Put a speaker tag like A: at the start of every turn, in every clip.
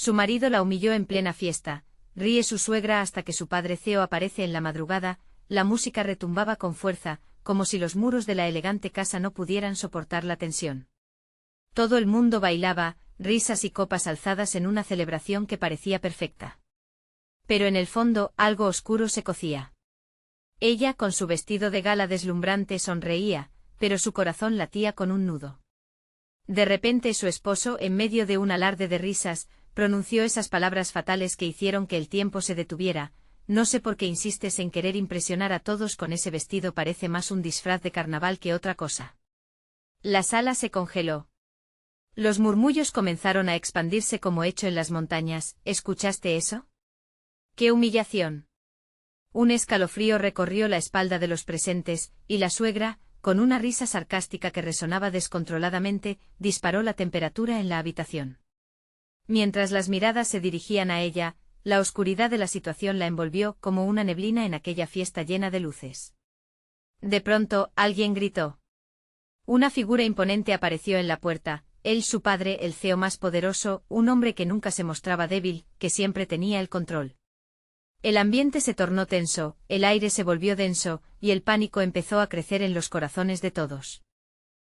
A: Su marido la humilló en plena fiesta, ríe su suegra hasta que su padre Theo aparece en la madrugada, la música retumbaba con fuerza, como si los muros de la elegante casa no pudieran soportar la tensión. Todo el mundo bailaba, risas y copas alzadas en una celebración que parecía perfecta. Pero en el fondo algo oscuro se cocía. Ella, con su vestido de gala deslumbrante, sonreía, pero su corazón latía con un nudo. De repente su esposo, en medio de un alarde de risas, pronunció esas palabras fatales que hicieron que el tiempo se detuviera: no sé por qué insistes en querer impresionar a todos con ese vestido, parece más un disfraz de carnaval que otra cosa. La sala se congeló. Los murmullos comenzaron a expandirse como hecho en las montañas. ¿Escuchaste eso? ¡Qué humillación! Un escalofrío recorrió la espalda de los presentes, y la suegra, con una risa sarcástica que resonaba descontroladamente, disparó la temperatura en la habitación. Mientras las miradas se dirigían a ella, la oscuridad de la situación la envolvió como una neblina en aquella fiesta llena de luces. De pronto, alguien gritó. Una figura imponente apareció en la puerta, él, su padre, el CEO más poderoso, un hombre que nunca se mostraba débil, que siempre tenía el control. El ambiente se tornó tenso, el aire se volvió denso, y el pánico empezó a crecer en los corazones de todos.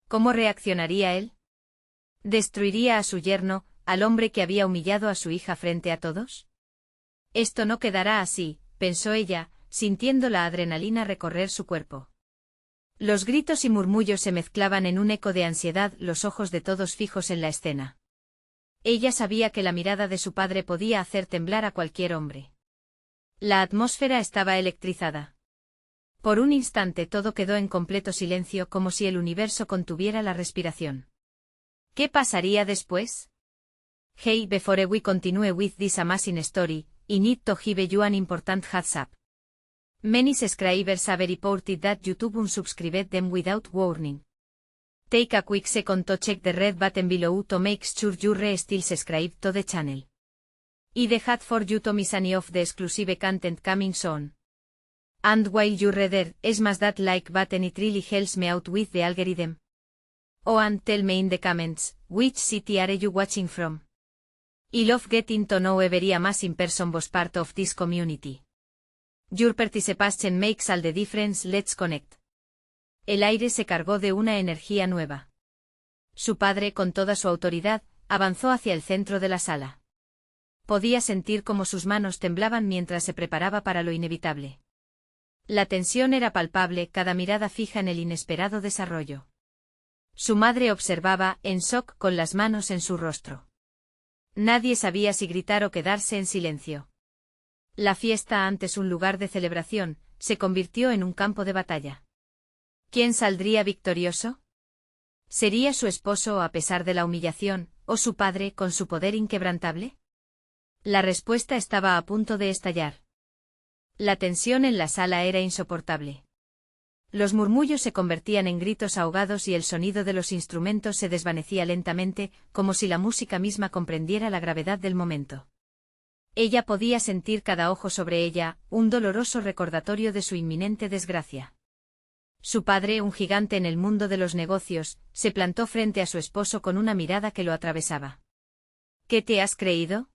A: ¿Cómo reaccionaría él? ¿Destruiría a su yerno, al hombre que había humillado a su hija frente a todos? Esto no quedará así, pensó ella, sintiendo la adrenalina recorrer su cuerpo. Los gritos y murmullos se mezclaban en un eco de ansiedad, los ojos de todos fijos en la escena. Ella sabía que la mirada de su padre podía hacer temblar a cualquier hombre. La atmósfera estaba electrizada. Por un instante todo quedó en completo silencio, como si el universo contuviera la respiración. ¿Qué pasaría después? Hey, before we continue with this amazing story, I need to give you an important heads up. Many subscribers have reported that YouTube unsubscribed them without warning. Take a quick second to check the red button below to make sure you're still subscribed to the channel. I'd hate for you to miss any of the exclusive content coming soon. And while you're there, smash that like button, it really helps me out with the algorithm. Oh, and tell me in the comments, which city are you watching from? I love getting to know every amazing person was part of this community. Your participation makes all the difference, let's connect. El aire se cargó de una energía nueva. Su padre, con toda su autoridad, avanzó hacia el centro de la sala. Podía sentir cómo sus manos temblaban mientras se preparaba para lo inevitable. La tensión era palpable, cada mirada fija en el inesperado desarrollo. Su madre observaba, en shock, con las manos en su rostro. Nadie sabía si gritar o quedarse en silencio. La fiesta, antes un lugar de celebración, se convirtió en un campo de batalla. ¿Quién saldría victorioso? ¿Sería su esposo a pesar de la humillación, o su padre con su poder inquebrantable? La respuesta estaba a punto de estallar. La tensión en la sala era insoportable. Los murmullos se convertían en gritos ahogados y el sonido de los instrumentos se desvanecía lentamente, como si la música misma comprendiera la gravedad del momento. Ella podía sentir cada ojo sobre ella, un doloroso recordatorio de su inminente desgracia. Su padre, un gigante en el mundo de los negocios, se plantó frente a su esposo con una mirada que lo atravesaba. ¿Qué te has creído?,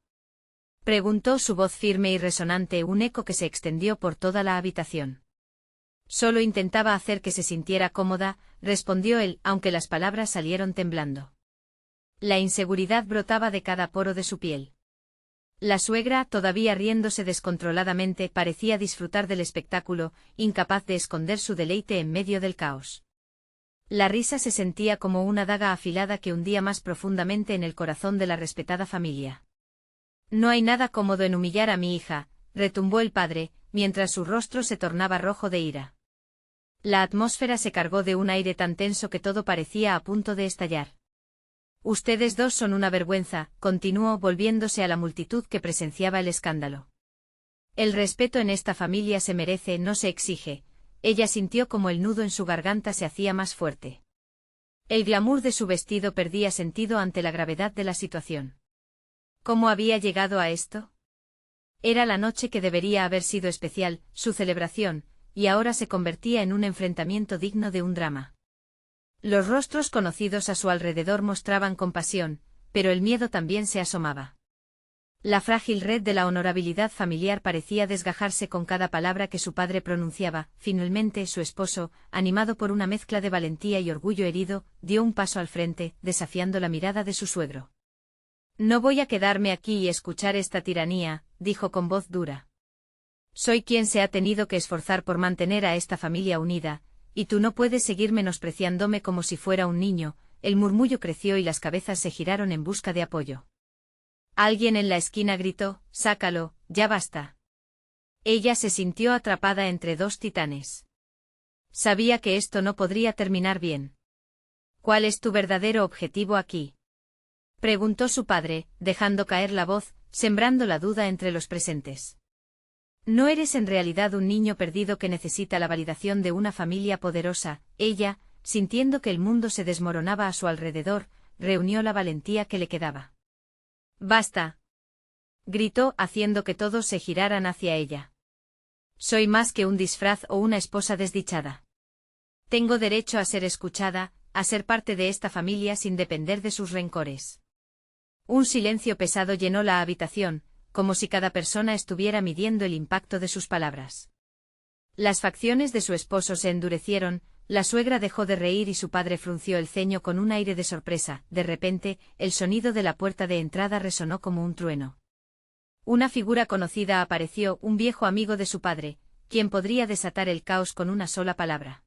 A: preguntó, su voz firme y resonante, un eco que se extendió por toda la habitación. Solo intentaba hacer que se sintiera cómoda, respondió él, aunque las palabras salieron temblando. La inseguridad brotaba de cada poro de su piel. La suegra, todavía riéndose descontroladamente, parecía disfrutar del espectáculo, incapaz de esconder su deleite en medio del caos. La risa se sentía como una daga afilada que hundía más profundamente en el corazón de la respetada familia. No hay nada cómodo en humillar a mi hija, retumbó el padre, mientras su rostro se tornaba rojo de ira. La atmósfera se cargó de un aire tan tenso que todo parecía a punto de estallar. Ustedes dos son una vergüenza, continuó, volviéndose a la multitud que presenciaba el escándalo. El respeto en esta familia se merece, no se exige. Ella sintió como el nudo en su garganta se hacía más fuerte. El glamour de su vestido perdía sentido ante la gravedad de la situación. ¿Cómo había llegado a esto? Era la noche que debería haber sido especial, su celebración, y ahora se convertía en un enfrentamiento digno de un drama. Los rostros conocidos a su alrededor mostraban compasión, pero el miedo también se asomaba. La frágil red de la honorabilidad familiar parecía desgajarse con cada palabra que su padre pronunciaba. Finalmente, su esposo, animado por una mezcla de valentía y orgullo herido, dio un paso al frente, desafiando la mirada de su suegro. «No voy a quedarme aquí y escuchar esta tiranía», dijo con voz dura. «Soy quien se ha tenido que esforzar por mantener a esta familia unida, y tú no puedes seguir menospreciándome como si fuera un niño». El murmullo creció y las cabezas se giraron en busca de apoyo. Alguien en la esquina gritó: «Sácalo, ya basta». Ella se sintió atrapada entre dos titanes. Sabía que esto no podría terminar bien. «¿Cuál es tu verdadero objetivo aquí?», preguntó su padre, dejando caer la voz, sembrando la duda entre los presentes. «¿No eres en realidad un niño perdido que necesita la validación de una familia poderosa?» Ella, sintiendo que el mundo se desmoronaba a su alrededor, reunió la valentía que le quedaba. «Basta», gritó, haciendo que todos se giraran hacia ella. «Soy más que un disfraz o una esposa desdichada. Tengo derecho a ser escuchada, a ser parte de esta familia sin depender de sus rencores». Un silencio pesado llenó la habitación, como si cada persona estuviera midiendo el impacto de sus palabras. Las facciones de su esposo se endurecieron. La suegra dejó de reír y su padre frunció el ceño con un aire de sorpresa. De repente, el sonido de la puerta de entrada resonó como un trueno. Una figura conocida apareció, un viejo amigo de su padre, quien podría desatar el caos con una sola palabra.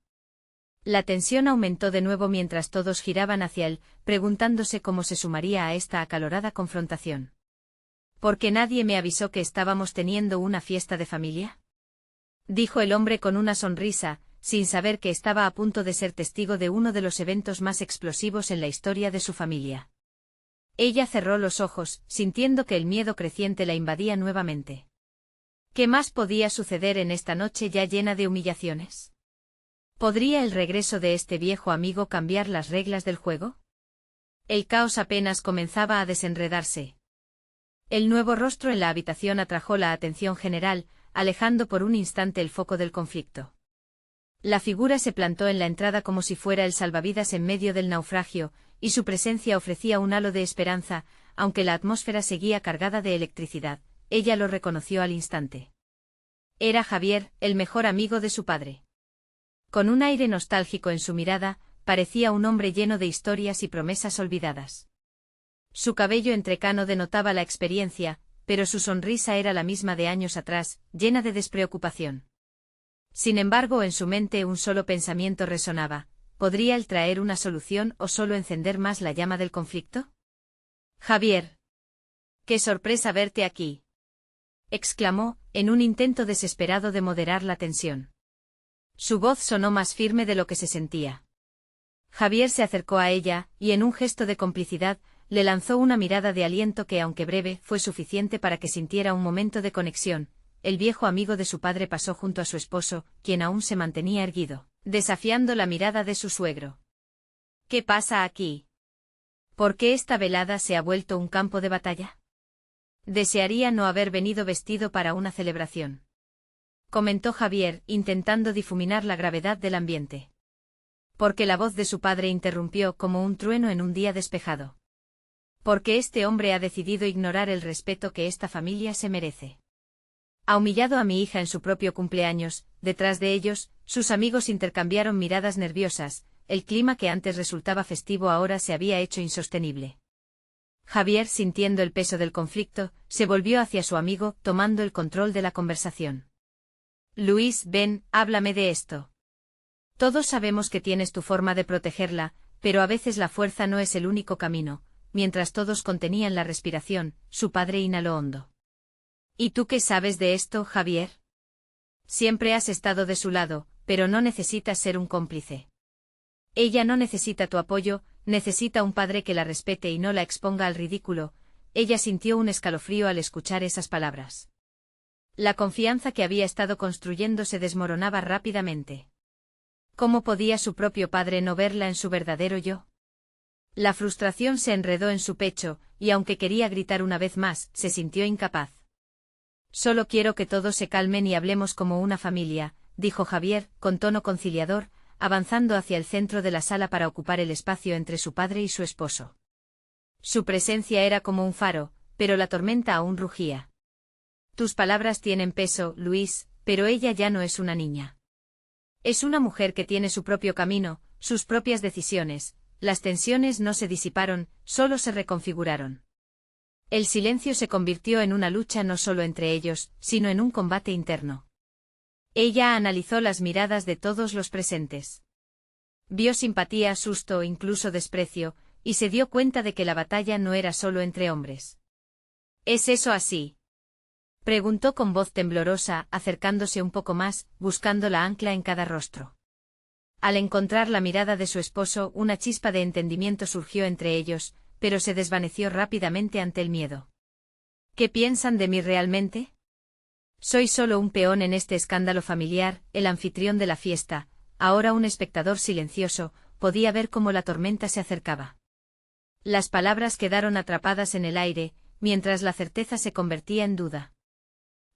A: La tensión aumentó de nuevo mientras todos giraban hacia él, preguntándose cómo se sumaría a esta acalorada confrontación. «¿Por qué nadie me avisó que estábamos teniendo una fiesta de familia?», dijo el hombre con una sonrisa, sin saber que estaba a punto de ser testigo de uno de los eventos más explosivos en la historia de su familia. Ella cerró los ojos, sintiendo que el miedo creciente la invadía nuevamente. ¿Qué más podía suceder en esta noche ya llena de humillaciones? ¿Podría el regreso de este viejo amigo cambiar las reglas del juego? El caos apenas comenzaba a desenredarse. El nuevo rostro en la habitación atrajo la atención general, alejando por un instante el foco del conflicto. La figura se plantó en la entrada como si fuera el salvavidas en medio del naufragio, y su presencia ofrecía un halo de esperanza, aunque la atmósfera seguía cargada de electricidad. Ella lo reconoció al instante. Era Javier, el mejor amigo de su padre. Con un aire nostálgico en su mirada, parecía un hombre lleno de historias y promesas olvidadas. Su cabello entrecano denotaba la experiencia, pero su sonrisa era la misma de años atrás, llena de despreocupación. Sin embargo, en su mente un solo pensamiento resonaba: ¿podría él traer una solución o solo encender más la llama del conflicto? «Javier. ¡Qué sorpresa verte aquí!», exclamó, en un intento desesperado de moderar la tensión. Su voz sonó más firme de lo que se sentía. Javier se acercó a ella, y en un gesto de complicidad, le lanzó una mirada de aliento que, aunque breve, fue suficiente para que sintiera un momento de conexión. El viejo amigo de su padre pasó junto a su esposo, quien aún se mantenía erguido, desafiando la mirada de su suegro. «¿Qué pasa aquí? ¿Por qué esta velada se ha vuelto un campo de batalla?». «Desearía no haber venido vestido para una celebración», comentó Javier, intentando difuminar la gravedad del ambiente. Porque la voz de su padre interrumpió como un trueno en un día despejado. «Porque este hombre ha decidido ignorar el respeto que esta familia se merece. Ha humillado a mi hija en su propio cumpleaños». Detrás de ellos, sus amigos intercambiaron miradas nerviosas. El clima que antes resultaba festivo ahora se había hecho insostenible. Javier, sintiendo el peso del conflicto, se volvió hacia su amigo, tomando el control de la conversación. «Luis, ven, háblame de esto. Todos sabemos que tienes tu forma de protegerla, pero a veces la fuerza no es el único camino». Mientras todos contenían la respiración, su padre inhaló hondo. «¿Y tú qué sabes de esto, Javier? Siempre has estado de su lado, pero no necesitas ser un cómplice. Ella no necesita tu apoyo, necesita un padre que la respete y no la exponga al ridículo». Ella sintió un escalofrío al escuchar esas palabras. La confianza que había estado construyendo se desmoronaba rápidamente. ¿Cómo podía su propio padre no verla en su verdadero yo? La frustración se enredó en su pecho, y aunque quería gritar una vez más, se sintió incapaz. «Solo quiero que todos se calmen y hablemos como una familia», dijo Javier, con tono conciliador, avanzando hacia el centro de la sala para ocupar el espacio entre su padre y su esposo. Su presencia era como un faro, pero la tormenta aún rugía. Tus palabras tienen peso, Luis, pero ella ya no es una niña. Es una mujer que tiene su propio camino, sus propias decisiones. Las tensiones no se disiparon, solo se reconfiguraron. El silencio se convirtió en una lucha no solo entre ellos, sino en un combate interno. Ella analizó las miradas de todos los presentes. Vio simpatía, susto, incluso desprecio, y se dio cuenta de que la batalla no era solo entre hombres. ¿Es eso así?, preguntó con voz temblorosa, acercándose un poco más, buscando la ancla en cada rostro. Al encontrar la mirada de su esposo, una chispa de entendimiento surgió entre ellos, pero se desvaneció rápidamente ante el miedo. ¿Qué piensan de mí realmente? Soy solo un peón en este escándalo familiar, el anfitrión de la fiesta. Ahora un espectador silencioso, podía ver cómo la tormenta se acercaba. Las palabras quedaron atrapadas en el aire, mientras la certeza se convertía en duda.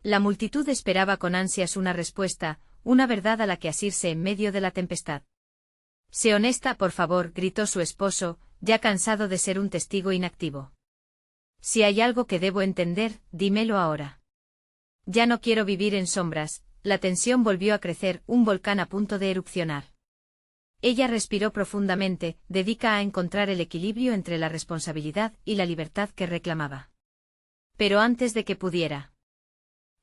A: La multitud esperaba con ansias una respuesta, una verdad a la que asirse en medio de la tempestad. Sé honesta, por favor, gritó su esposo, ya cansado de ser un testigo inactivo. Si hay algo que debo entender, dímelo ahora. Ya no quiero vivir en sombras. La tensión volvió a crecer, un volcán a punto de erupcionar. Ella respiró profundamente, dedicada a encontrar el equilibrio entre la responsabilidad y la libertad que reclamaba. Pero antes de que pudiera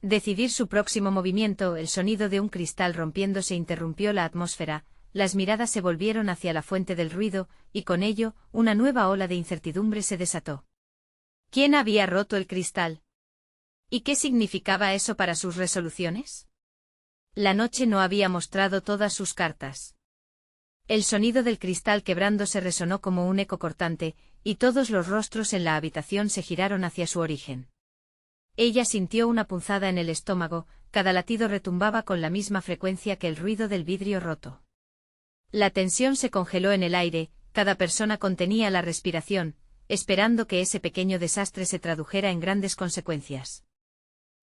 A: decidir su próximo movimiento, el sonido de un cristal rompiéndose interrumpió la atmósfera, las miradas se volvieron hacia la fuente del ruido, y con ello, una nueva ola de incertidumbre se desató. ¿Quién había roto el cristal? ¿Y qué significaba eso para sus resoluciones? La noche no había mostrado todas sus cartas. El sonido del cristal quebrándose resonó como un eco cortante, y todos los rostros en la habitación se giraron hacia su origen. Ella sintió una punzada en el estómago, cada latido retumbaba con la misma frecuencia que el ruido del vidrio roto. La tensión se congeló en el aire, cada persona contenía la respiración, esperando que ese pequeño desastre se tradujera en grandes consecuencias.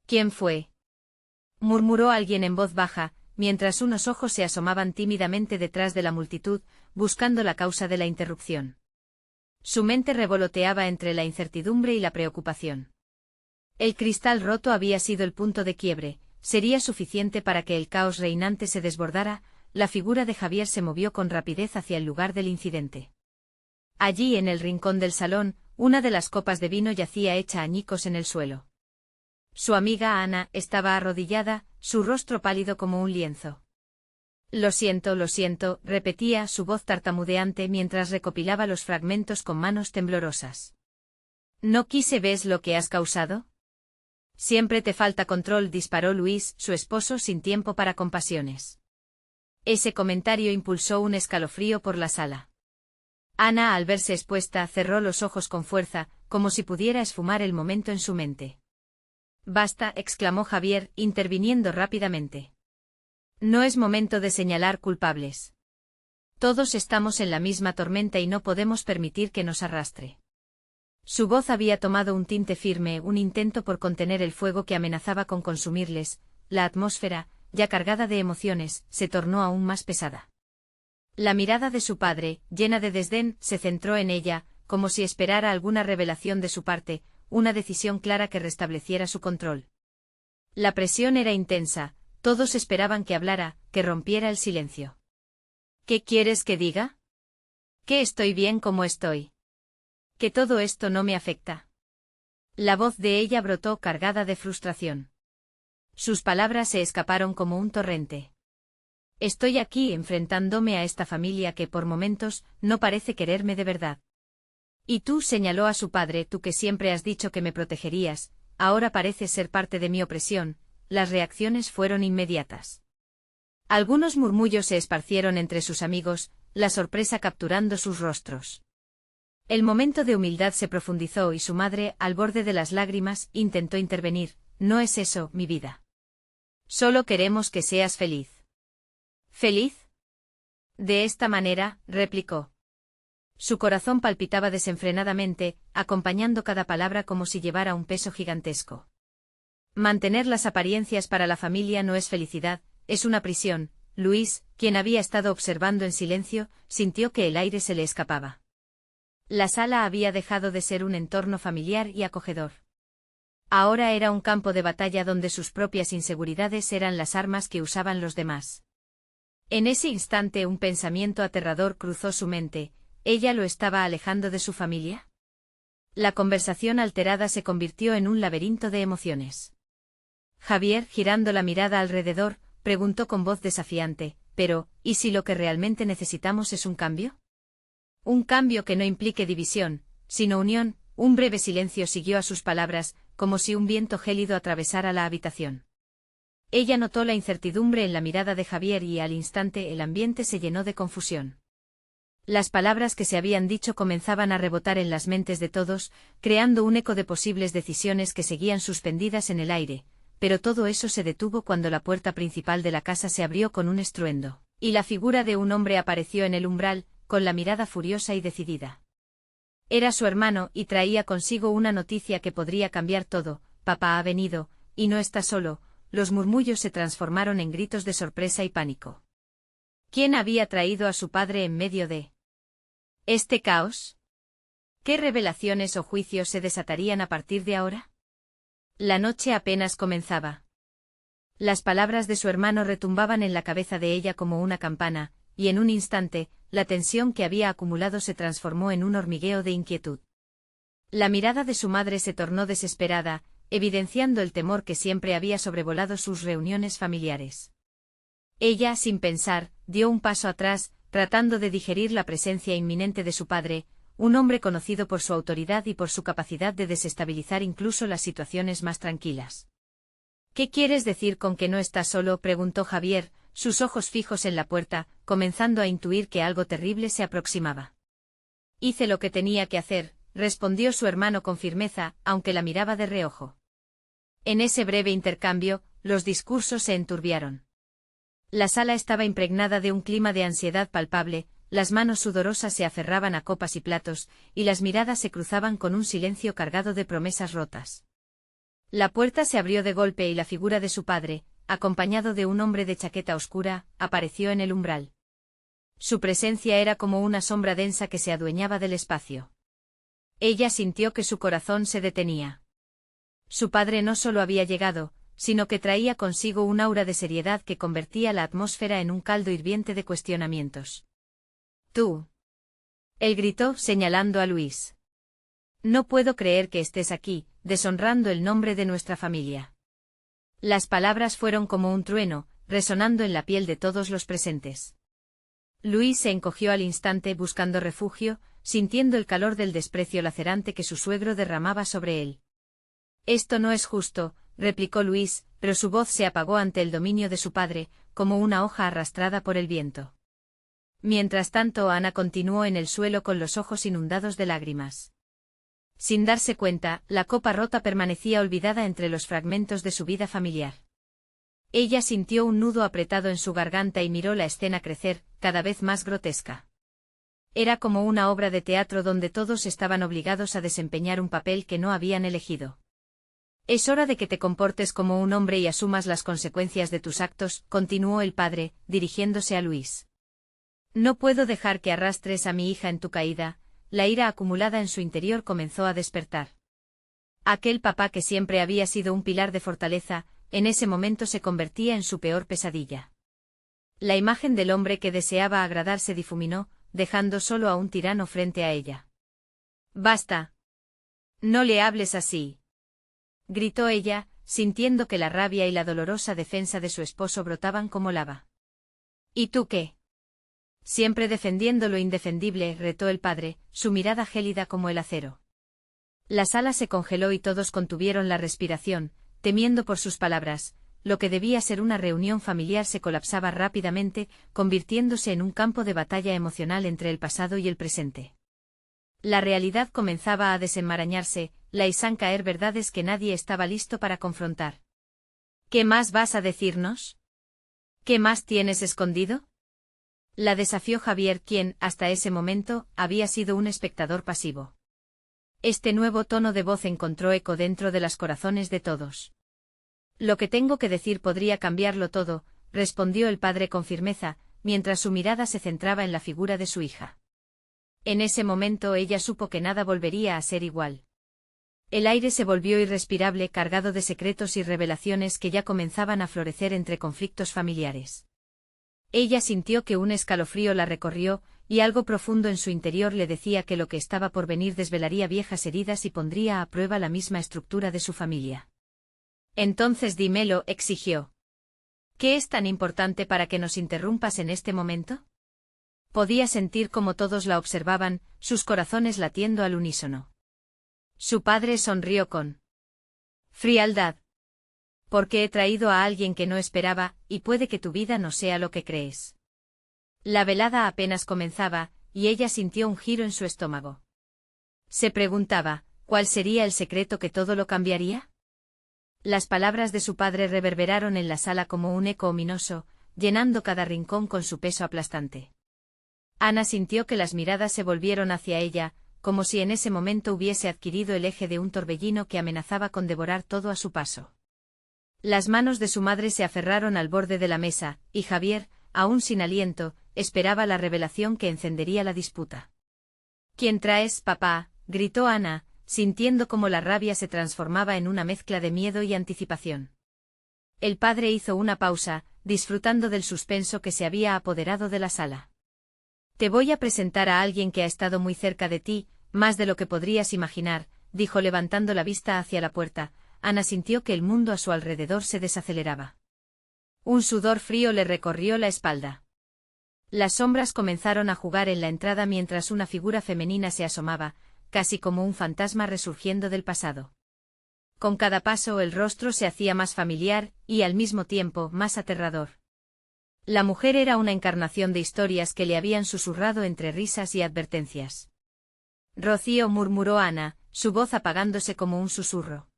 A: ¿Quién fue?, murmuró alguien en voz baja, mientras unos ojos se asomaban tímidamente detrás de la multitud, buscando la causa de la interrupción. Su mente revoloteaba entre la incertidumbre y la preocupación. El cristal roto había sido el punto de quiebre, sería suficiente para que el caos reinante se desbordara. La figura de Javier se movió con rapidez hacia el lugar del incidente. Allí en el rincón del salón, una de las copas de vino yacía hecha añicos en el suelo. Su amiga Ana estaba arrodillada, su rostro pálido como un lienzo. Lo siento, repetía, su voz tartamudeante mientras recopilaba los fragmentos con manos temblorosas. ¿No quise ves lo que has causado? Siempre te falta control, disparó Luis, su esposo, sin tiempo para compasiones. Ese comentario impulsó un escalofrío por la sala. Ana, al verse expuesta, cerró los ojos con fuerza, como si pudiera esfumar el momento en su mente. Basta, exclamó Javier, interviniendo rápidamente. No es momento de señalar culpables. Todos estamos en la misma tormenta y no podemos permitir que nos arrastre. Su voz había tomado un tinte firme, un intento por contener el fuego que amenazaba con consumirles. La atmósfera, ya cargada de emociones, se tornó aún más pesada. La mirada de su padre, llena de desdén, se centró en ella, como si esperara alguna revelación de su parte, una decisión clara que restableciera su control. La presión era intensa, todos esperaban que hablara, que rompiera el silencio. ¿Qué quieres que diga? Que estoy bien como estoy. Que todo esto no me afecta. La voz de ella brotó cargada de frustración. Sus palabras se escaparon como un torrente. Estoy aquí enfrentándome a esta familia que por momentos no parece quererme de verdad. Y tú, señaló a su padre, tú que siempre has dicho que me protegerías, ahora pareces ser parte de mi opresión. Las reacciones fueron inmediatas. Algunos murmullos se esparcieron entre sus amigos, la sorpresa capturando sus rostros. El momento de humildad se profundizó y su madre, al borde de las lágrimas, intentó intervenir. No es eso, mi vida. Solo queremos que seas feliz. ¿Feliz? De esta manera, replicó. Su corazón palpitaba desenfrenadamente, acompañando cada palabra como si llevara un peso gigantesco. Mantener las apariencias para la familia no es felicidad, es una prisión. Luis, quien había estado observando en silencio, sintió que el aire se le escapaba. La sala había dejado de ser un entorno familiar y acogedor. Ahora era un campo de batalla donde sus propias inseguridades eran las armas que usaban los demás. En ese instante un pensamiento aterrador cruzó su mente: ¿ella lo estaba alejando de su familia? La conversación alterada se convirtió en un laberinto de emociones. Javier, girando la mirada alrededor, preguntó con voz desafiante: pero, ¿y si lo que realmente necesitamos es un cambio? Un cambio que no implique división, sino unión. Un breve silencio siguió a sus palabras, como si un viento gélido atravesara la habitación. Ella notó la incertidumbre en la mirada de Javier y al instante el ambiente se llenó de confusión. Las palabras que se habían dicho comenzaban a rebotar en las mentes de todos, creando un eco de posibles decisiones que seguían suspendidas en el aire, pero todo eso se detuvo cuando la puerta principal de la casa se abrió con un estruendo, y la figura de un hombre apareció en el umbral, con la mirada furiosa y decidida. Era su hermano y traía consigo una noticia que podría cambiar todo: papá ha venido, y no está solo. Los murmullos se transformaron en gritos de sorpresa y pánico. ¿Quién había traído a su padre en medio de este caos? ¿Qué revelaciones o juicios se desatarían a partir de ahora? La noche apenas comenzaba. Las palabras de su hermano retumbaban en la cabeza de ella como una campana, y en un instante, la tensión que había acumulado se transformó en un hormigueo de inquietud. La mirada de su madre se tornó desesperada, evidenciando el temor que siempre había sobrevolado sus reuniones familiares. Ella, sin pensar, dio un paso atrás, tratando de digerir la presencia inminente de su padre, un hombre conocido por su autoridad y por su capacidad de desestabilizar incluso las situaciones más tranquilas. ¿Qué quieres decir con que no estás solo?, preguntó Javier, sus ojos fijos en la puerta, comenzando a intuir que algo terrible se aproximaba. Hice lo que tenía que hacer, respondió su hermano con firmeza, aunque la miraba de reojo. En ese breve intercambio, los discursos se enturbiaron. La sala estaba impregnada de un clima de ansiedad palpable, las manos sudorosas se aferraban a copas y platos, y las miradas se cruzaban con un silencio cargado de promesas rotas. La puerta se abrió de golpe y la figura de su padre, acompañado de un hombre de chaqueta oscura, apareció en el umbral. Su presencia era como una sombra densa que se adueñaba del espacio. Ella sintió que su corazón se detenía. Su padre no solo había llegado, sino que traía consigo un aura de seriedad que convertía la atmósfera en un caldo hirviente de cuestionamientos. «Tú». Él gritó, señalando a Luis. «No puedo creer que estés aquí, deshonrando el nombre de nuestra familia». Las palabras fueron como un trueno, resonando en la piel de todos los presentes. Luis se encogió al instante buscando refugio, sintiendo el calor del desprecio lacerante que su suegro derramaba sobre él. «Esto no es justo», replicó Luis, pero su voz se apagó ante el dominio de su padre, como una hoja arrastrada por el viento. Mientras tanto, Ana continuó en el suelo con los ojos inundados de lágrimas. Sin darse cuenta, la copa rota permanecía olvidada entre los fragmentos de su vida familiar. Ella sintió un nudo apretado en su garganta y miró la escena crecer, cada vez más grotesca. Era como una obra de teatro donde todos estaban obligados a desempeñar un papel que no habían elegido. «Es hora de que te comportes como un hombre y asumas las consecuencias de tus actos», continuó el padre, dirigiéndose a Luis. «No puedo dejar que arrastres a mi hija en tu caída». La ira acumulada en su interior comenzó a despertar. Aquel papá que siempre había sido un pilar de fortaleza, en ese momento se convertía en su peor pesadilla. La imagen del hombre que deseaba agradar se difuminó, dejando solo a un tirano frente a ella. «Basta. No le hables así», gritó ella, sintiendo que la rabia y la dolorosa defensa de su esposo brotaban como lava. «¿Y tú qué? Siempre defendiendo lo indefendible», retó el padre, su mirada gélida como el acero. La sala se congeló y todos contuvieron la respiración, temiendo por sus palabras. Lo que debía ser una reunión familiar se colapsaba rápidamente, convirtiéndose en un campo de batalla emocional entre el pasado y el presente. La realidad comenzaba a desenmarañarse, la hacían caer verdades que nadie estaba listo para confrontar. «¿Qué más vas a decirnos? ¿Qué más tienes escondido?», la desafió Javier, quien, hasta ese momento, había sido un espectador pasivo. Este nuevo tono de voz encontró eco dentro de los corazones de todos. «Lo que tengo que decir podría cambiarlo todo», respondió el padre con firmeza, mientras su mirada se centraba en la figura de su hija. En ese momento ella supo que nada volvería a ser igual. El aire se volvió irrespirable, cargado de secretos y revelaciones que ya comenzaban a florecer entre conflictos familiares. Ella sintió que un escalofrío la recorrió, y algo profundo en su interior le decía que lo que estaba por venir desvelaría viejas heridas y pondría a prueba la misma estructura de su familia. Entonces dímelo, exigió. ¿Qué es tan importante para que nos interrumpas en este momento? Podía sentir cómo todos la observaban, sus corazones latiendo al unísono. Su padre sonrió con frialdad. Porque he traído a alguien que no esperaba, y puede que tu vida no sea lo que crees. La velada apenas comenzaba, y ella sintió un giro en su estómago. Se preguntaba, ¿cuál sería el secreto que todo lo cambiaría? Las palabras de su padre reverberaron en la sala como un eco ominoso, llenando cada rincón con su peso aplastante. Ana sintió que las miradas se volvieron hacia ella, como si en ese momento hubiese adquirido el eje de un torbellino que amenazaba con devorar todo a su paso. Las manos de su madre se aferraron al borde de la mesa, y Javier, aún sin aliento, esperaba la revelación que encendería la disputa. ¿Quién traes, papá?, gritó Ana, sintiendo cómo la rabia se transformaba en una mezcla de miedo y anticipación. El padre hizo una pausa, disfrutando del suspenso que se había apoderado de la sala. Te voy a presentar a alguien que ha estado muy cerca de ti, más de lo que podrías imaginar, dijo levantando la vista hacia la puerta. Ana sintió que el mundo a su alrededor se desaceleraba. Un sudor frío le recorrió la espalda. Las sombras comenzaron a jugar en la entrada mientras una figura femenina se asomaba, casi como un fantasma resurgiendo del pasado. Con cada paso el rostro se hacía más familiar, y al mismo tiempo más aterrador. La mujer era una encarnación de historias que le habían susurrado entre risas y advertencias. Rocío, murmuró Ana, su voz apagándose como un susurro.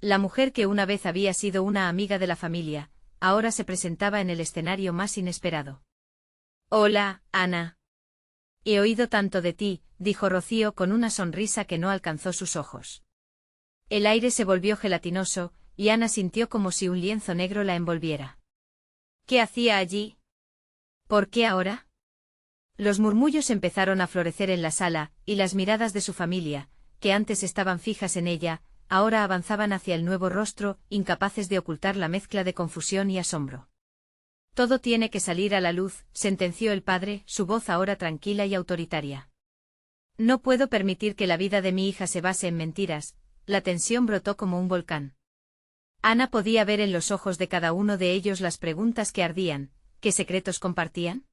A: La mujer que una vez había sido una amiga de la familia, ahora se presentaba en el escenario más inesperado. Hola, Ana. He oído tanto de ti, dijo Rocío con una sonrisa que no alcanzó sus ojos. El aire se volvió gelatinoso, y Ana sintió como si un lienzo negro la envolviera. ¿Qué hacía allí? ¿Por qué ahora? Los murmullos empezaron a florecer en la sala, y las miradas de su familia, que antes estaban fijas en ella, ahora avanzaban hacia el nuevo rostro, incapaces de ocultar la mezcla de confusión y asombro. Todo tiene que salir a la luz, sentenció el padre, su voz ahora tranquila y autoritaria. No puedo permitir que la vida de mi hija se base en mentiras. La tensión brotó como un volcán. Ana podía ver en los ojos de cada uno de ellos las preguntas que ardían. ¿Qué secretos compartían?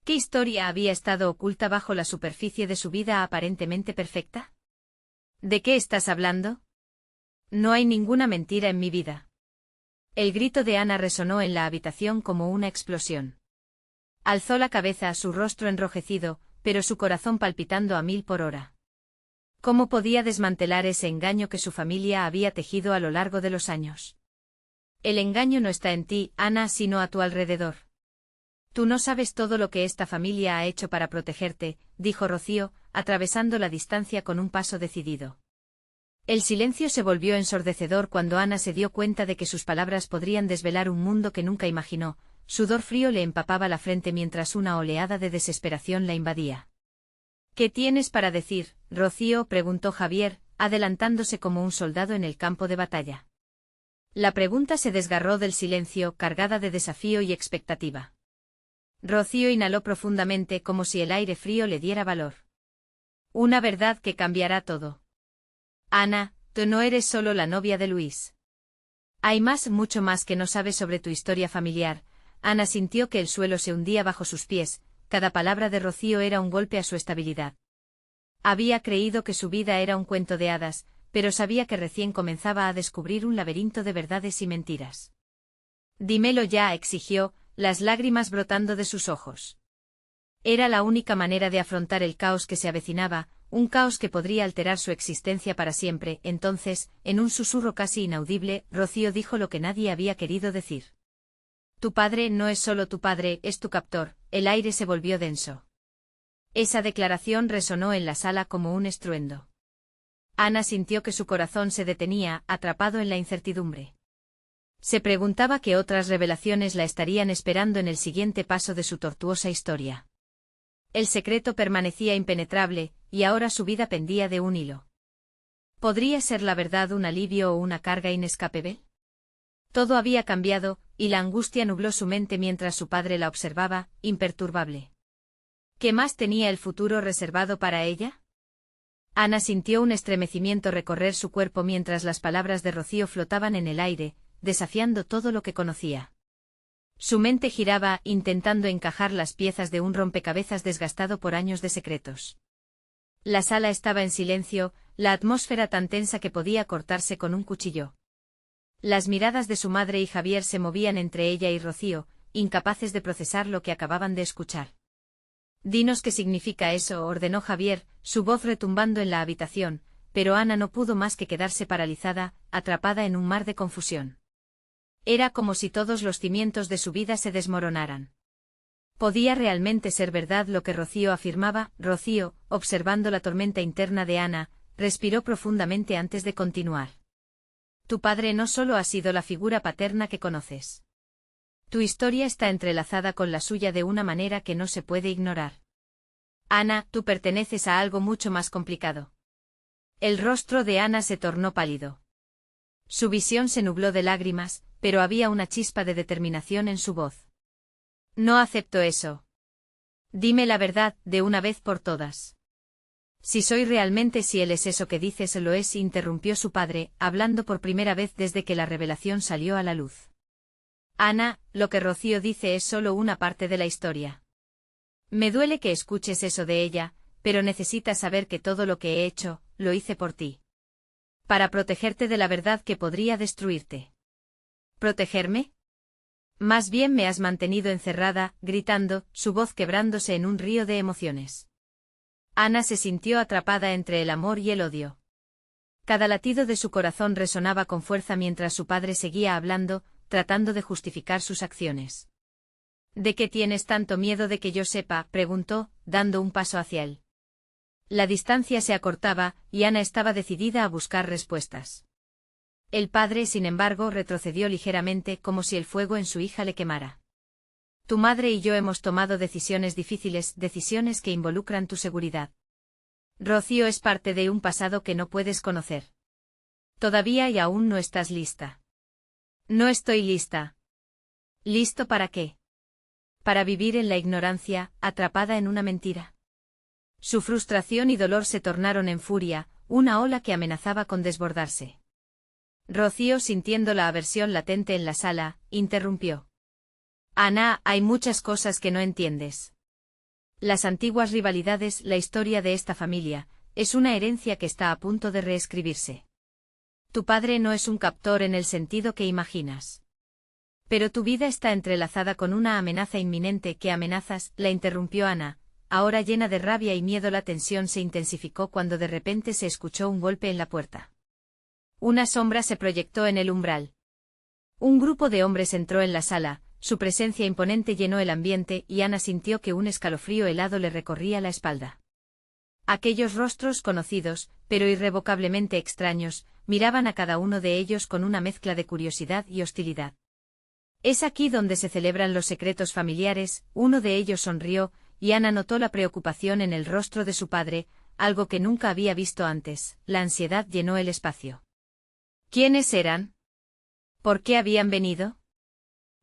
A: ¿Qué historia había estado oculta bajo la superficie de su vida aparentemente perfecta? ¿De qué estás hablando? No hay ninguna mentira en mi vida. El grito de Ana resonó en la habitación como una explosión. Alzó la cabeza, su rostro enrojecido, pero su corazón palpitando a 1000 por hora. ¿Cómo podía desmantelar ese engaño que su familia había tejido a lo largo de los años? El engaño no está en ti, Ana, sino a tu alrededor. Tú no sabes todo lo que esta familia ha hecho para protegerte, dijo Rocío, atravesando la distancia con un paso decidido. El silencio se volvió ensordecedor cuando Ana se dio cuenta de que sus palabras podrían desvelar un mundo que nunca imaginó. Sudor frío le empapaba la frente mientras una oleada de desesperación la invadía. ¿Qué tienes para decir, Rocío?, preguntó Javier, adelantándose como un soldado en el campo de batalla. La pregunta se desgarró del silencio, cargada de desafío y expectativa. Rocío inhaló profundamente como si el aire frío le diera valor. Una verdad que cambiará todo. Ana, tú no eres solo la novia de Luis. Hay más, mucho más que no sabes sobre tu historia familiar. Ana sintió que el suelo se hundía bajo sus pies. Cada palabra de Rocío era un golpe a su estabilidad. Había creído que su vida era un cuento de hadas, pero sabía que recién comenzaba a descubrir un laberinto de verdades y mentiras. Dímelo ya, exigió, las lágrimas brotando de sus ojos. Era la única manera de afrontar el caos que se avecinaba, un caos que podría alterar su existencia para siempre. Entonces, en un susurro casi inaudible, Rocío dijo lo que nadie había querido decir. Tu padre no es solo tu padre, es tu captor. El aire se volvió denso. Esa declaración resonó en la sala como un estruendo. Ana sintió que su corazón se detenía, atrapado en la incertidumbre. Se preguntaba qué otras revelaciones la estarían esperando en el siguiente paso de su tortuosa historia. El secreto permanecía impenetrable, y ahora su vida pendía de un hilo. ¿Podría ser la verdad un alivio o una carga inescapable? Todo había cambiado, y la angustia nubló su mente mientras su padre la observaba, imperturbable. ¿Qué más tenía el futuro reservado para ella? Ana sintió un estremecimiento recorrer su cuerpo mientras las palabras de Rocío flotaban en el aire, desafiando todo lo que conocía. Su mente giraba, intentando encajar las piezas de un rompecabezas desgastado por años de secretos. La sala estaba en silencio, la atmósfera tan tensa que podía cortarse con un cuchillo. Las miradas de su madre y Javier se movían entre ella y Rocío, incapaces de procesar lo que acababan de escuchar. «Dinos qué significa eso», ordenó Javier, su voz retumbando en la habitación, pero Ana no pudo más que quedarse paralizada, atrapada en un mar de confusión. Era como si todos los cimientos de su vida se desmoronaran. ¿Podía realmente ser verdad lo que Rocío afirmaba? Rocío, observando la tormenta interna de Ana, respiró profundamente antes de continuar. Tu padre no solo ha sido la figura paterna que conoces. Tu historia está entrelazada con la suya de una manera que no se puede ignorar. Ana, tú perteneces a algo mucho más complicado. El rostro de Ana se tornó pálido. Su visión se nubló de lágrimas, pero había una chispa de determinación en su voz. No acepto eso. Dime la verdad, de una vez por todas. Si soy realmente si él es eso que dices lo es, interrumpió su padre, hablando por primera vez desde que la revelación salió a la luz. Ana, lo que Rocío dice es solo una parte de la historia. Me duele que escuches eso de ella, pero necesitas saber que todo lo que he hecho, lo hice por ti. Para protegerte de la verdad que podría destruirte. ¿Protegerme? Más bien me has mantenido encerrada, gritando, su voz quebrándose en un río de emociones. Ana se sintió atrapada entre el amor y el odio. Cada latido de su corazón resonaba con fuerza mientras su padre seguía hablando, tratando de justificar sus acciones. ¿De qué tienes tanto miedo de que yo sepa?, preguntó, dando un paso hacia él. La distancia se acortaba, y Ana estaba decidida a buscar respuestas. El padre, sin embargo, retrocedió ligeramente como si el fuego en su hija le quemara. Tu madre y yo hemos tomado decisiones difíciles, decisiones que involucran tu seguridad. Rocío es parte de un pasado que no puedes conocer. Todavía y aún no estás lista. No estoy lista. ¿Listo para qué? Para vivir en la ignorancia, atrapada en una mentira. Su frustración y dolor se tornaron en furia, una ola que amenazaba con desbordarse. Rocío, sintiendo la aversión latente en la sala, interrumpió. Ana, hay muchas cosas que no entiendes. Las antiguas rivalidades, la historia de esta familia, es una herencia que está a punto de reescribirse. Tu padre no es un captor en el sentido que imaginas. Pero tu vida está entrelazada con una amenaza inminente. ¿Qué amenazas?, la interrumpió Ana, ahora llena de rabia y miedo. La tensión se intensificó cuando de repente se escuchó un golpe en la puerta. Una sombra se proyectó en el umbral. Un grupo de hombres entró en la sala, su presencia imponente llenó el ambiente y Ana sintió que un escalofrío helado le recorría la espalda. Aquellos rostros conocidos, pero irrevocablemente extraños, miraban a cada uno de ellos con una mezcla de curiosidad y hostilidad. Es aquí donde se celebran los secretos familiares, uno de ellos sonrió, y Ana notó la preocupación en el rostro de su padre, algo que nunca había visto antes. La ansiedad llenó el espacio. ¿Quiénes eran? ¿Por qué habían venido?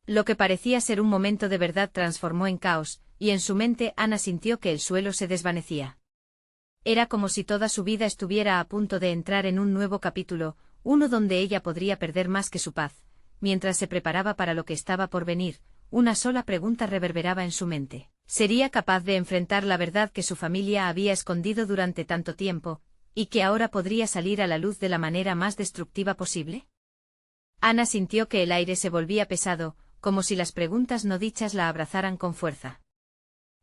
A: Lo que parecía ser un momento de verdad transformó en caos, y en su mente Ana sintió que el suelo se desvanecía. Era como si toda su vida estuviera a punto de entrar en un nuevo capítulo, uno donde ella podría perder más que su paz. Mientras se preparaba para lo que estaba por venir, una sola pregunta reverberaba en su mente. ¿Sería capaz de enfrentar la verdad que su familia había escondido durante tanto tiempo, y que ahora podría salir a la luz de la manera más destructiva posible? Ana sintió que el aire se volvía pesado, como si las preguntas no dichas la abrazaran con fuerza.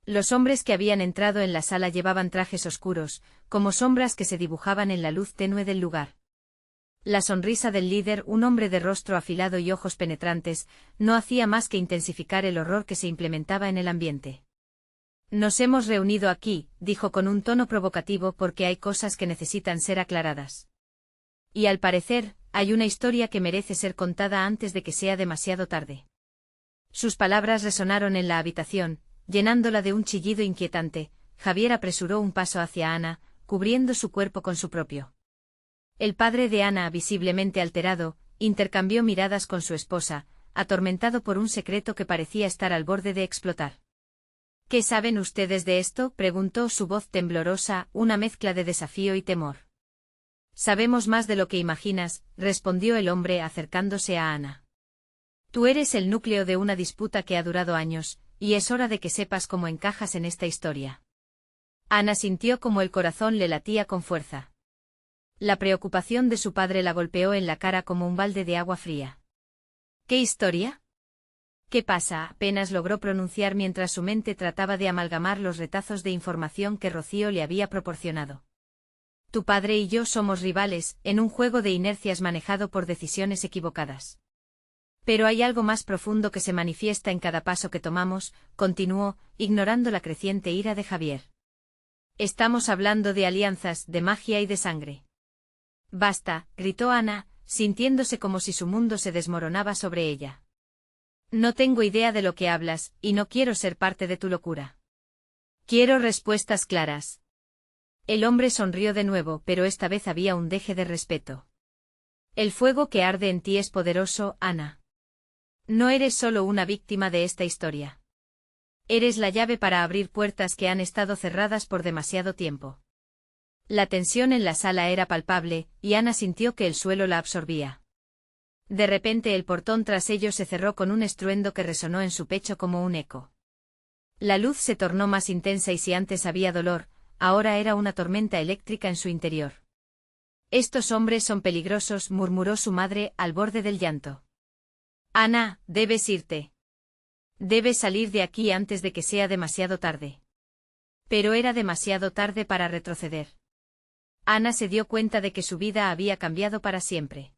A: Los hombres que habían entrado en la sala llevaban trajes oscuros, como sombras que se dibujaban en la luz tenue del lugar. La sonrisa del líder, un hombre de rostro afilado y ojos penetrantes, no hacía más que intensificar el horror que se implementaba en el ambiente. Nos hemos reunido aquí, dijo con un tono provocativo, porque hay cosas que necesitan ser aclaradas. Y al parecer, hay una historia que merece ser contada antes de que sea demasiado tarde. Sus palabras resonaron en la habitación, llenándola de un chillido inquietante. Javier apresuró un paso hacia Ana, cubriendo su cuerpo con su propio. El padre de Ana, visiblemente alterado, intercambió miradas con su esposa, atormentado por un secreto que parecía estar al borde de explotar. ¿Qué saben ustedes de esto?, preguntó su voz temblorosa, una mezcla de desafío y temor. Sabemos más de lo que imaginas, respondió el hombre acercándose a Ana. Tú eres el núcleo de una disputa que ha durado años, y es hora de que sepas cómo encajas en esta historia. Ana sintió como el corazón le latía con fuerza. La preocupación de su padre la golpeó en la cara como un balde de agua fría. ¿Qué historia? ¿Qué pasa?, apenas logró pronunciar mientras su mente trataba de amalgamar los retazos de información que Rocío le había proporcionado. Tu padre y yo somos rivales, en un juego de inercias manejado por decisiones equivocadas. Pero hay algo más profundo que se manifiesta en cada paso que tomamos, continuó, ignorando la creciente ira de Javier. Estamos hablando de alianzas, de magia y de sangre. Basta, gritó Ana, sintiéndose como si su mundo se desmoronaba sobre ella. No tengo idea de lo que hablas, y no quiero ser parte de tu locura. Quiero respuestas claras. El hombre sonrió de nuevo, pero esta vez había un deje de respeto. El fuego que arde en ti es poderoso, Ana. No eres solo una víctima de esta historia. Eres la llave para abrir puertas que han estado cerradas por demasiado tiempo. La tensión en la sala era palpable, y Ana sintió que el suelo la absorbía. De repente el portón tras ellos se cerró con un estruendo que resonó en su pecho como un eco. La luz se tornó más intensa y si antes había dolor, ahora era una tormenta eléctrica en su interior. Estos hombres son peligrosos, murmuró su madre, al borde del llanto. Ana, debes irte. Debes salir de aquí antes de que sea demasiado tarde. Pero era demasiado tarde para retroceder. Ana se dio cuenta de que su vida había cambiado para siempre.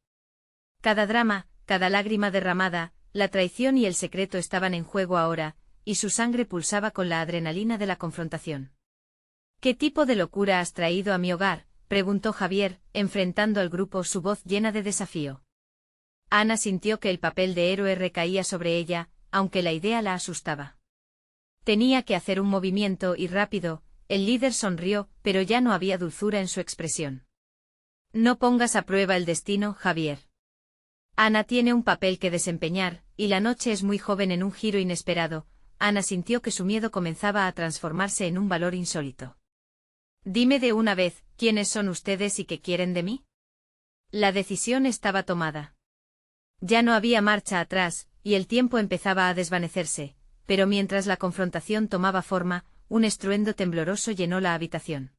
A: Cada drama, cada lágrima derramada, la traición y el secreto estaban en juego ahora, y su sangre pulsaba con la adrenalina de la confrontación. ¿Qué tipo de locura has traído a mi hogar?, preguntó Javier, enfrentando al grupo, su voz llena de desafío. Ana sintió que el papel de héroe recaía sobre ella, aunque la idea la asustaba. Tenía que hacer un movimiento y rápido. El líder sonrió, pero ya no había dulzura en su expresión. No pongas a prueba el destino, Javier. Ana tiene un papel que desempeñar, y la noche es muy joven. En un giro inesperado, Ana sintió que su miedo comenzaba a transformarse en un valor insólito. Dime de una vez, ¿quiénes son ustedes y qué quieren de mí? La decisión estaba tomada. Ya no había marcha atrás, y el tiempo empezaba a desvanecerse, pero mientras la confrontación tomaba forma, un estruendo tembloroso llenó la habitación.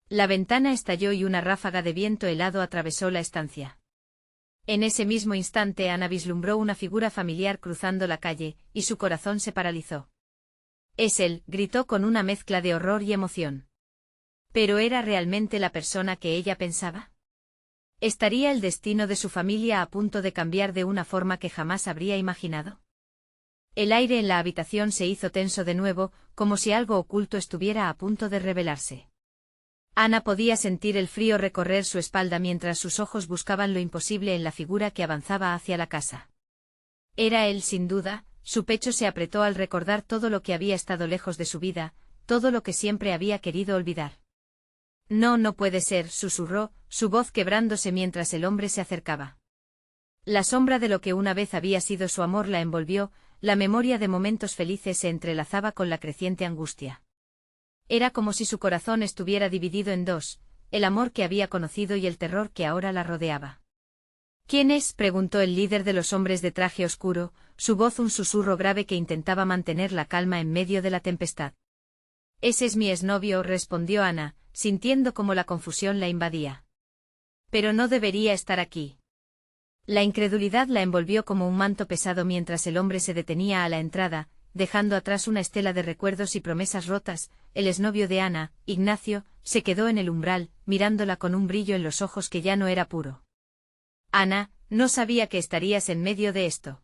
A: La ventana estalló y una ráfaga de viento helado atravesó la estancia. En ese mismo instante Ana vislumbró una figura familiar cruzando la calle, y su corazón se paralizó. «Es él», gritó con una mezcla de horror y emoción. ¿Pero era realmente la persona que ella pensaba? ¿Estaría el destino de su familia a punto de cambiar de una forma que jamás habría imaginado? El aire en la habitación se hizo tenso de nuevo, como si algo oculto estuviera a punto de revelarse. Ana podía sentir el frío recorrer su espalda mientras sus ojos buscaban lo imposible en la figura que avanzaba hacia la casa. Era él sin duda. Su pecho se apretó al recordar todo lo que había estado lejos de su vida, todo lo que siempre había querido olvidar. No, no puede ser, susurró, su voz quebrándose mientras el hombre se acercaba. La sombra de lo que una vez había sido su amor la envolvió. La memoria de momentos felices se entrelazaba con la creciente angustia. Era como si su corazón estuviera dividido en dos, el amor que había conocido y el terror que ahora la rodeaba. ¿Quién es?, preguntó el líder de los hombres de traje oscuro, su voz un susurro grave que intentaba mantener la calma en medio de la tempestad. Ese es mi exnovio, respondió Ana, sintiendo como la confusión la invadía. Pero no debería estar aquí. La incredulidad la envolvió como un manto pesado mientras el hombre se detenía a la entrada, dejando atrás una estela de recuerdos y promesas rotas. El exnovio de Ana, Ignacio, se quedó en el umbral, mirándola con un brillo en los ojos que ya no era puro. Ana, no sabía que estarías en medio de esto.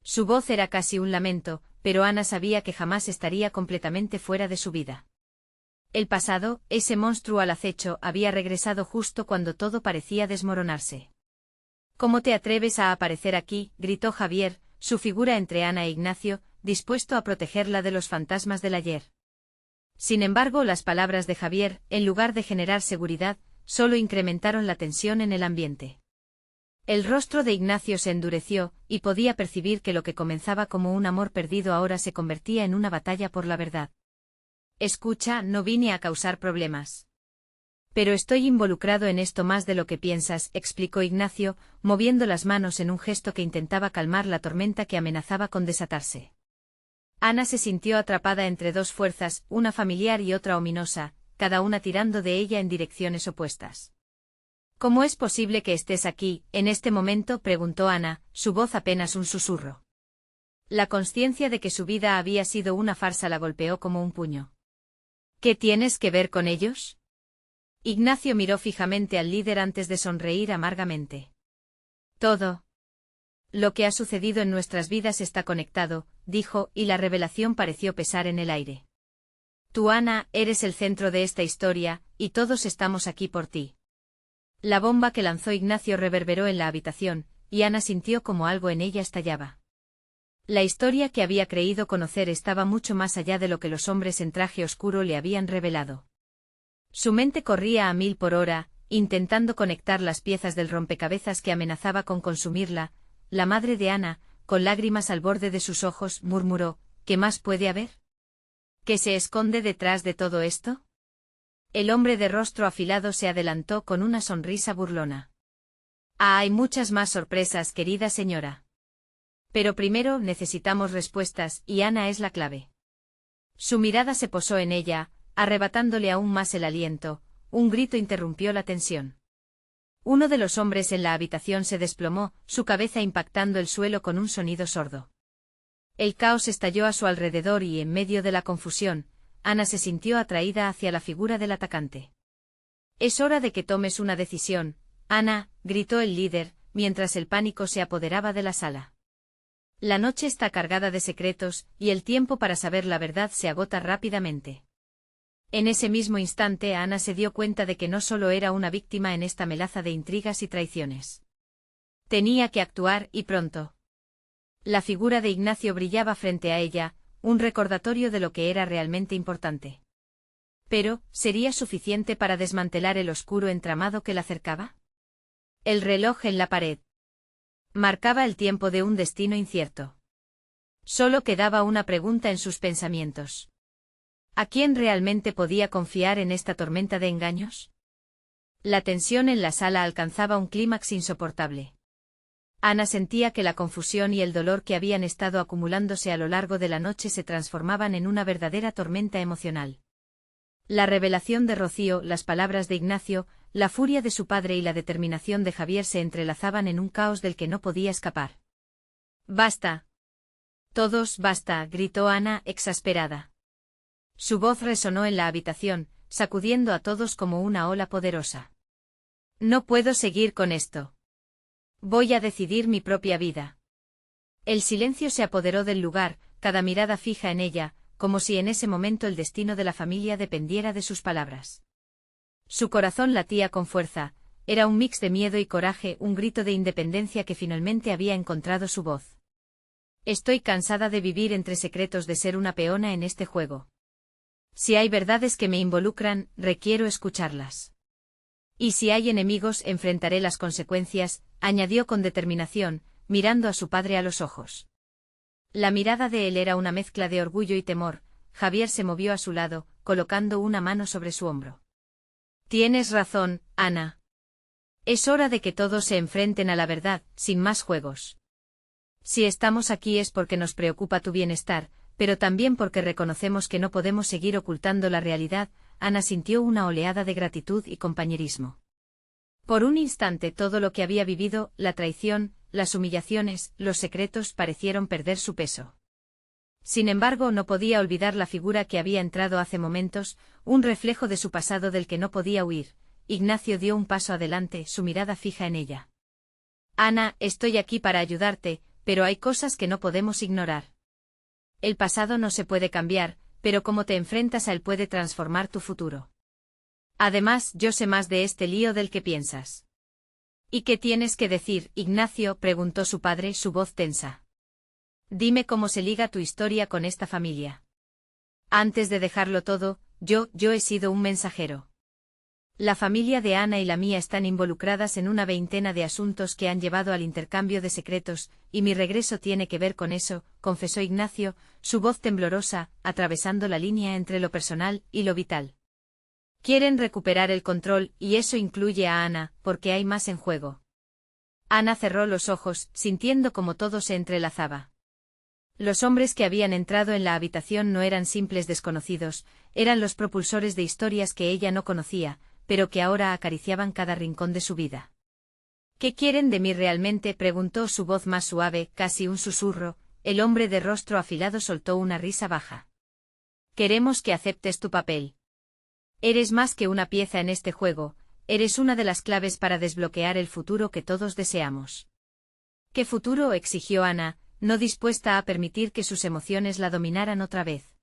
A: Su voz era casi un lamento, pero Ana sabía que jamás estaría completamente fuera de su vida. El pasado, ese monstruo al acecho, había regresado justo cuando todo parecía desmoronarse. ¿Cómo te atreves a aparecer aquí?, gritó Javier, su figura entre Ana e Ignacio, dispuesto a protegerla de los fantasmas del ayer. Sin embargo, las palabras de Javier, en lugar de generar seguridad, solo incrementaron la tensión en el ambiente. El rostro de Ignacio se endureció, y podía percibir que lo que comenzaba como un amor perdido ahora se convertía en una batalla por la verdad. Escucha, no vine a causar problemas. Pero estoy involucrado en esto más de lo que piensas, explicó Ignacio, moviendo las manos en un gesto que intentaba calmar la tormenta que amenazaba con desatarse. Ana se sintió atrapada entre dos fuerzas, una familiar y otra ominosa, cada una tirando de ella en direcciones opuestas. ¿Cómo es posible que estés aquí, en este momento?, preguntó Ana, su voz apenas un susurro. La consciencia de que su vida había sido una farsa la golpeó como un puño. ¿Qué tienes que ver con ellos? Ignacio miró fijamente al líder antes de sonreír amargamente. Todo. Lo que ha sucedido en nuestras vidas está conectado, dijo, y la revelación pareció pesar en el aire. Tú, Ana, eres el centro de esta historia, y todos estamos aquí por ti. La bomba que lanzó Ignacio reverberó en la habitación, y Ana sintió como algo en ella estallaba. La historia que había creído conocer estaba mucho más allá de lo que los hombres en traje oscuro le habían revelado. Su mente corría a 1000 por hora, intentando conectar las piezas del rompecabezas que amenazaba con consumirla. La madre de Ana, con lágrimas al borde de sus ojos, murmuró: ¿qué más puede haber? ¿Qué se esconde detrás de todo esto? El hombre de rostro afilado se adelantó con una sonrisa burlona. Hay muchas más sorpresas, querida señora. Pero primero necesitamos respuestas, y Ana es la clave. Su mirada se posó en ella, arrebatándole aún más el aliento. Un grito interrumpió la tensión. Uno de los hombres en la habitación se desplomó, su cabeza impactando el suelo con un sonido sordo. El caos estalló a su alrededor y, en medio de la confusión, Ana se sintió atraída hacia la figura del atacante. Es hora de que tomes una decisión, Ana, gritó el líder, mientras el pánico se apoderaba de la sala. La noche está cargada de secretos, y el tiempo para saber la verdad se agota rápidamente. En ese mismo instante Ana se dio cuenta de que no solo era una víctima en esta melaza de intrigas y traiciones. Tenía que actuar, y pronto. La figura de Ignacio brillaba frente a ella, un recordatorio de lo que era realmente importante. Pero, ¿sería suficiente para desmantelar el oscuro entramado que la cercaba? El reloj en la pared marcaba el tiempo de un destino incierto. Solo quedaba una pregunta en sus pensamientos. ¿A quién realmente podía confiar en esta tormenta de engaños? La tensión en la sala alcanzaba un clímax insoportable. Ana sentía que la confusión y el dolor que habían estado acumulándose a lo largo de la noche se transformaban en una verdadera tormenta emocional. La revelación de Rocío, las palabras de Ignacio, la furia de su padre y la determinación de Javier se entrelazaban en un caos del que no podía escapar. «¡Basta! Todos, basta», gritó Ana, exasperada. Su voz resonó en la habitación, sacudiendo a todos como una ola poderosa. «No puedo seguir con esto. Voy a decidir mi propia vida». El silencio se apoderó del lugar, cada mirada fija en ella, como si en ese momento el destino de la familia dependiera de sus palabras. Su corazón latía con fuerza, era un mix de miedo y coraje, un grito de independencia que finalmente había encontrado su voz. «Estoy cansada de vivir entre secretos, de ser una peona en este juego. Si hay verdades que me involucran, requiero escucharlas. Y si hay enemigos, enfrentaré las consecuencias», añadió con determinación, mirando a su padre a los ojos. La mirada de él era una mezcla de orgullo y temor. Javier se movió a su lado, colocando una mano sobre su hombro. «Tienes razón, Ana. Es hora de que todos se enfrenten a la verdad, sin más juegos. Si estamos aquí es porque nos preocupa tu bienestar, pero también porque reconocemos que no podemos seguir ocultando la realidad». Ana sintió una oleada de gratitud y compañerismo. Por un instante todo lo que había vivido, la traición, las humillaciones, los secretos, parecieron perder su peso. Sin embargo, no podía olvidar la figura que había entrado hace momentos, un reflejo de su pasado del que no podía huir. Ignacio dio un paso adelante, su mirada fija en ella. «Ana, estoy aquí para ayudarte, pero hay cosas que no podemos ignorar. El pasado no se puede cambiar, pero cómo te enfrentas a él puede transformar tu futuro. Además, yo sé más de este lío del que piensas». «¿Y qué tienes que decir, Ignacio?», preguntó su padre, su voz tensa. «Dime cómo se liga tu historia con esta familia. Antes de dejarlo todo, yo he sido un mensajero». La familia de Ana y la mía están involucradas en una veintena de asuntos que han llevado al intercambio de secretos, y mi regreso tiene que ver con eso, confesó Ignacio, su voz temblorosa, atravesando la línea entre lo personal y lo vital. Quieren recuperar el control, y eso incluye a Ana, porque hay más en juego. Ana cerró los ojos, sintiendo como todo se entrelazaba. Los hombres que habían entrado en la habitación no eran simples desconocidos, eran los propulsores de historias que ella no conocía, pero que ahora acariciaban cada rincón de su vida. ¿Qué quieren de mí realmente?, preguntó su voz más suave, casi un susurro. El hombre de rostro afilado soltó una risa baja. Queremos que aceptes tu papel. Eres más que una pieza en este juego, eres una de las claves para desbloquear el futuro que todos deseamos. ¿Qué futuro?, exigió Ana, no dispuesta a permitir que sus emociones la dominaran otra vez.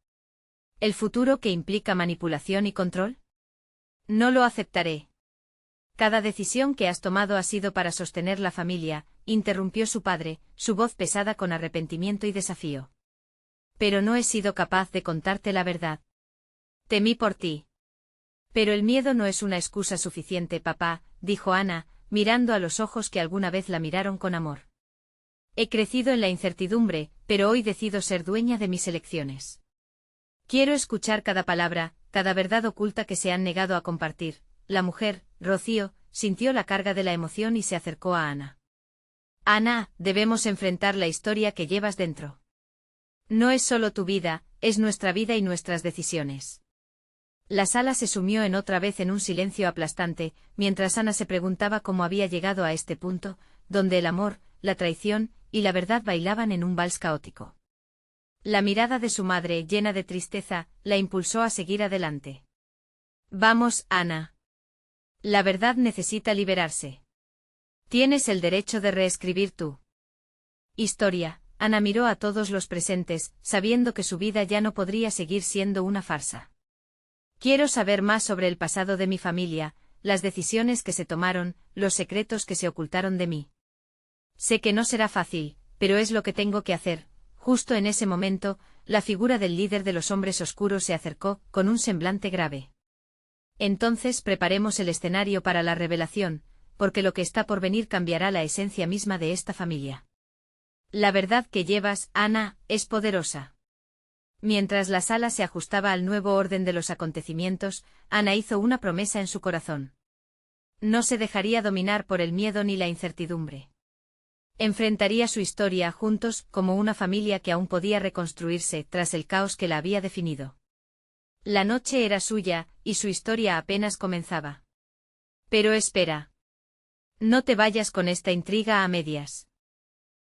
A: ¿El futuro que implica manipulación y control? No lo aceptaré. Cada decisión que has tomado ha sido para sostener la familia, interrumpió su padre, su voz pesada con arrepentimiento y desafío. Pero no he sido capaz de contarte la verdad. Temí por ti. Pero el miedo no es una excusa suficiente, papá, dijo Ana, mirando a los ojos que alguna vez la miraron con amor. He crecido en la incertidumbre, pero hoy decido ser dueña de mis elecciones. Quiero escuchar cada palabra, cada verdad oculta que se han negado a compartir. La mujer, Rocío, sintió la carga de la emoción y se acercó a Ana. Ana, debemos enfrentar la historia que llevas dentro. No es solo tu vida, es nuestra vida y nuestras decisiones. La sala se sumió otra vez en un silencio aplastante, mientras Ana se preguntaba cómo había llegado a este punto, donde el amor, la traición y la verdad bailaban en un vals caótico. La mirada de su madre, llena de tristeza, la impulsó a seguir adelante. Vamos, Ana. La verdad necesita liberarse. Tienes el derecho de reescribir tu historia. Ana miró a todos los presentes, sabiendo que su vida ya no podría seguir siendo una farsa. Quiero saber más sobre el pasado de mi familia, las decisiones que se tomaron, los secretos que se ocultaron de mí. Sé que no será fácil, pero es lo que tengo que hacer. Justo en ese momento, la figura del líder de los hombres oscuros se acercó, con un semblante grave. Entonces preparemos el escenario para la revelación, porque lo que está por venir cambiará la esencia misma de esta familia. La verdad que llevas, Ana, es poderosa. Mientras la sala se ajustaba al nuevo orden de los acontecimientos, Ana hizo una promesa en su corazón. No se dejaría dominar por el miedo ni la incertidumbre. Enfrentaría su historia juntos, como una familia que aún podía reconstruirse tras el caos que la había definido. La noche era suya, y su historia apenas comenzaba. Pero espera. No te vayas con esta intriga a medias.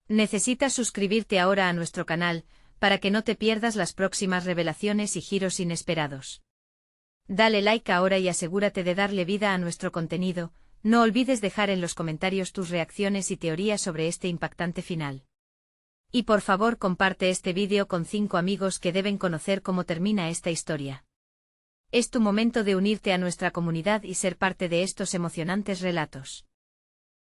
A: Necesitas suscribirte ahora a nuestro canal, para que no te pierdas las próximas revelaciones y giros inesperados. Dale like ahora y asegúrate de darle vida a nuestro contenido. No olvides dejar en los comentarios tus reacciones y teorías sobre este impactante final. Y por favor comparte este vídeo con 5 amigos que deben conocer cómo termina esta historia. Es tu momento de unirte a nuestra comunidad y ser parte de estos emocionantes relatos.